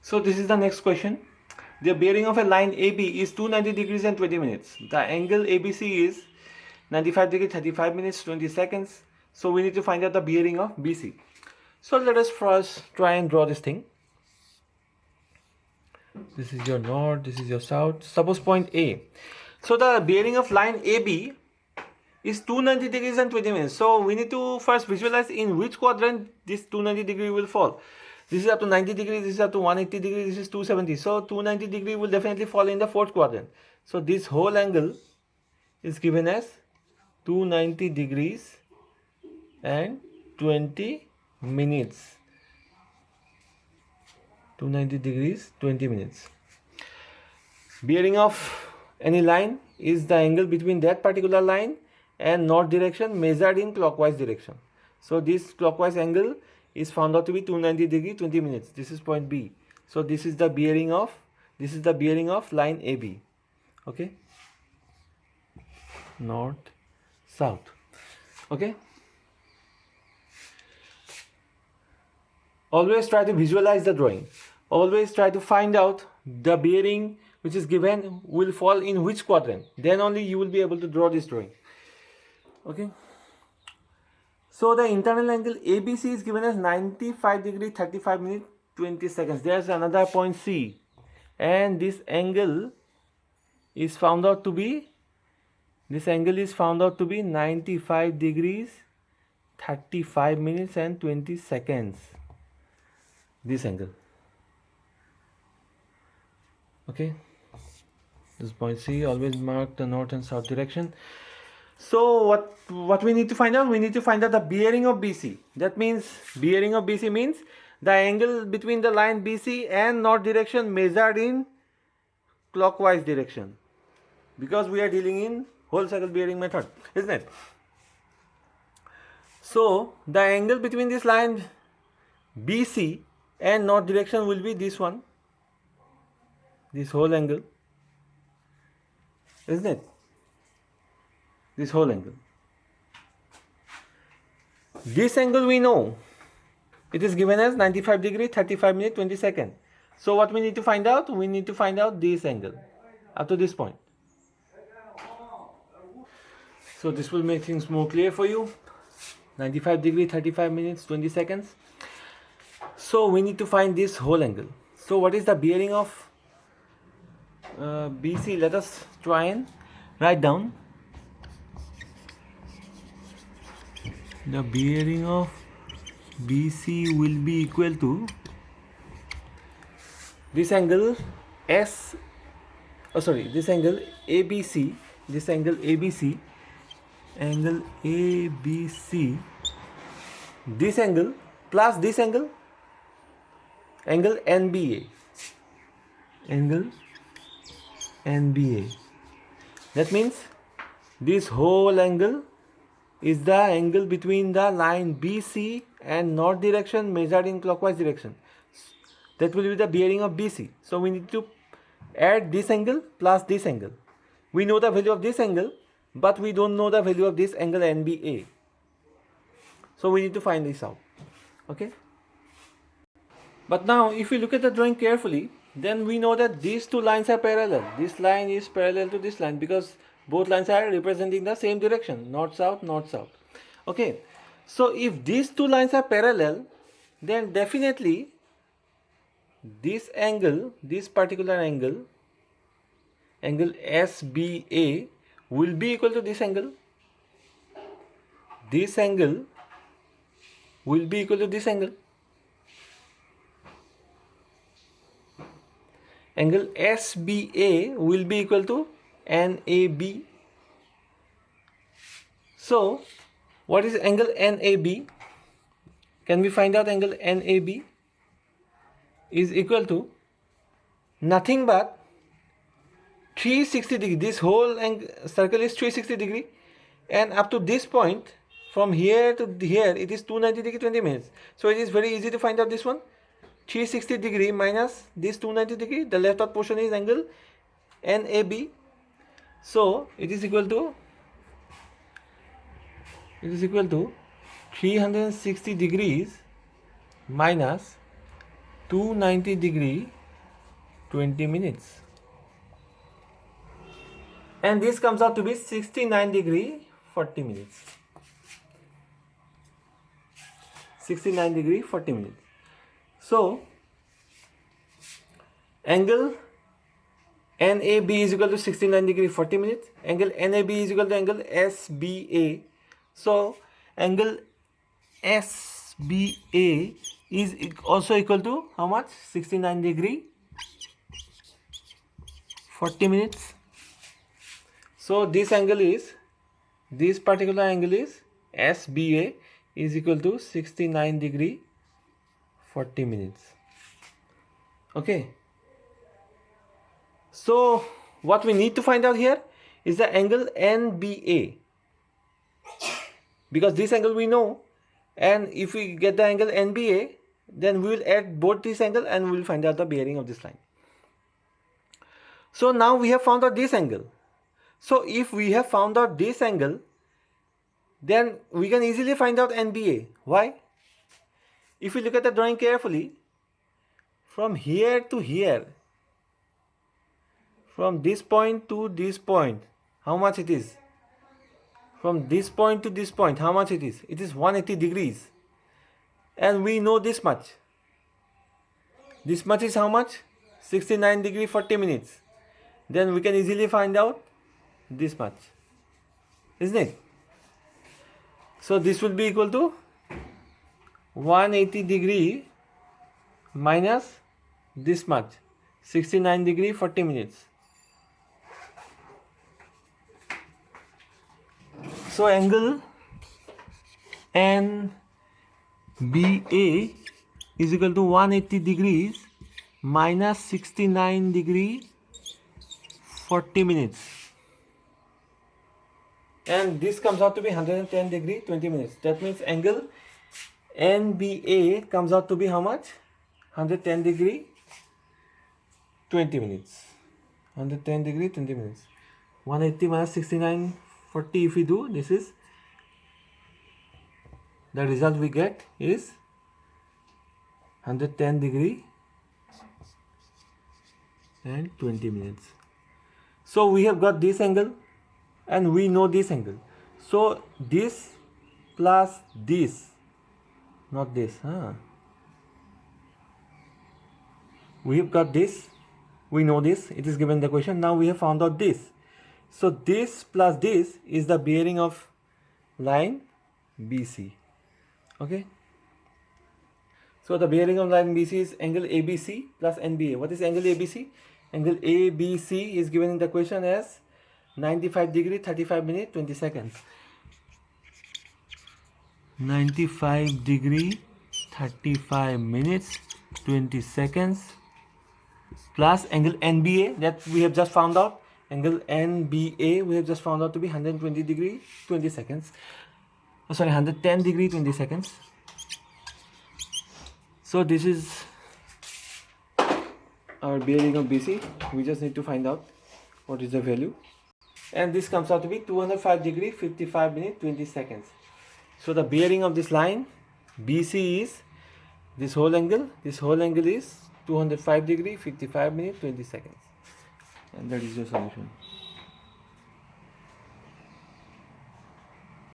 So this is the next question. The bearing of a line AB is 290 degrees and 20 minutes. The angle ABC is 95 degrees, 35 minutes, 20 seconds. So we need to find out the bearing of BC. So let us first try and draw this thing. This is your north, this is your south. Suppose point A. So the bearing of line AB is 290 degrees and 20 minutes. So we need to first visualize in which quadrant this 290 degree will fall. This is up to 90 degrees, this is up to 180 degrees, this is 270. So 290 degree will definitely fall in the fourth quadrant. So this whole angle is given as 290 degrees and 20 minutes. 290 degrees, 20 minutes. Bearing of any line is the angle between that particular line and north direction measured in clockwise direction. So this clockwise angle is found out to be 290 degree 20 minutes. This is point B. So this is the bearing of line AB. Okay, north, south. Okay, always try to visualize the drawing. Always try to find out the bearing which is given will fall in which quadrant. Then only you will be able to draw this drawing. Okay. So the internal angle ABC is given as 95 degree 35 minutes 20 seconds. There's another point C, and this angle is found out to be 95 degrees 35 minutes and 20 seconds. This angle. Okay, this point C, always mark the north and south direction. So what we need to find out? We need to find out the bearing of BC. That means bearing of BC means the angle between the line BC and north direction measured in clockwise direction, because we are dealing in whole circle bearing method, isn't it? So the angle between this line BC and north direction will be this one, this whole angle, isn't it? This whole angle. This angle we know, it is given as 95 degree 35 minutes 20 seconds. So what we need to find out? We need to find out this angle up to this point. So this will make things more clear for you. 95 degree 35 minutes 20 seconds. So we need to find this whole angle. So what is the bearing of BC? Let us try and write down. The bearing of BC will be equal to this angle this angle ABC, angle ABC, this angle plus this angle NBA, That means this whole angle is the angle between the line BC and north direction measured in clockwise direction. That will be the bearing of BC. So we need to add this angle plus this angle. We know the value of this angle, but we don't know the value of this angle NBA. So we need to find this out. Okay. But now if we look at the drawing carefully, then we know that these two lines are parallel. This line is parallel to this line because both lines are representing the same direction, north south, north south. Okay, so if these two lines are parallel, then definitely this angle, this particular angle SBA, will be equal to this angle. This angle will be equal to this angle. Angle SBA will be equal to NAB. So what is angle NAB? Can we find out angle NAB is equal to nothing but 360 degree. This whole circle is 360 degree, and up to this point, from here to here, it is 290 degree 20 minutes. So it is very easy to find out this one. 360 degree minus this 290 degree, the left out portion is angle NAB. So it is equal to 360 degrees minus 290 degree 20 minutes. And this comes out to be 69 degree 40 minutes. 69 degree 40 minutes. So angle NAB is equal to 69 degree 40 minutes. Angle NAB is equal to angle SBA. So angle SBA is also equal to how much? 69 degree 40 minutes. So this particular angle is SBA is equal to 69 degree 40 minutes. Okay. So what we need to find out here is the angle NBA, because this angle we know, and if we get the angle NBA, then we will add both this angle and we will find out the bearing of this line. So now we have found out this angle. So if we have found out this angle, then we can easily find out NBA. Why? If you look at the drawing carefully, from here to here, from this point to this point, how much it is? From this point to this point, how much it is? It is 180 degrees. And we know this much. This much is how much? 69 degree 40 minutes. Then we can easily find out this much. Isn't it? So this will be equal to 180 degree minus this much, 69 degree 40 minutes. So angle NBA is equal to 180 degrees minus 69 degree 40 minutes. And this comes out to be 110 degree 20 minutes. That means angle NBA comes out to be how much? 110 degree 20 minutes. 110 degree 20 minutes. 180 minus 69 40, if we do, this is the result we get is 110 degree and 20 minutes. So we have got this angle and we know this angle. So this plus this, not this, we have got this, we know this, it is given in the question. Now we have found out this. So this plus this is the bearing of line BC. Okay. So the bearing of line BC is angle ABC plus NBA. What is angle ABC? Angle ABC is given in the question as 95 degree 35 minutes 20 seconds. 95 degree 35 minutes 20 seconds plus angle NBA that we have just found out. Angle NBA we have just found out to be 120 degree 20 seconds. 110 degree 20 seconds. So this is our bearing of BC. We just need to find out what is the value. And this comes out to be 205 degree 55 minutes 20 seconds. So the bearing of this line BC is this whole angle. This whole angle is 205 degree 55 minutes 20 seconds. And that is your solution.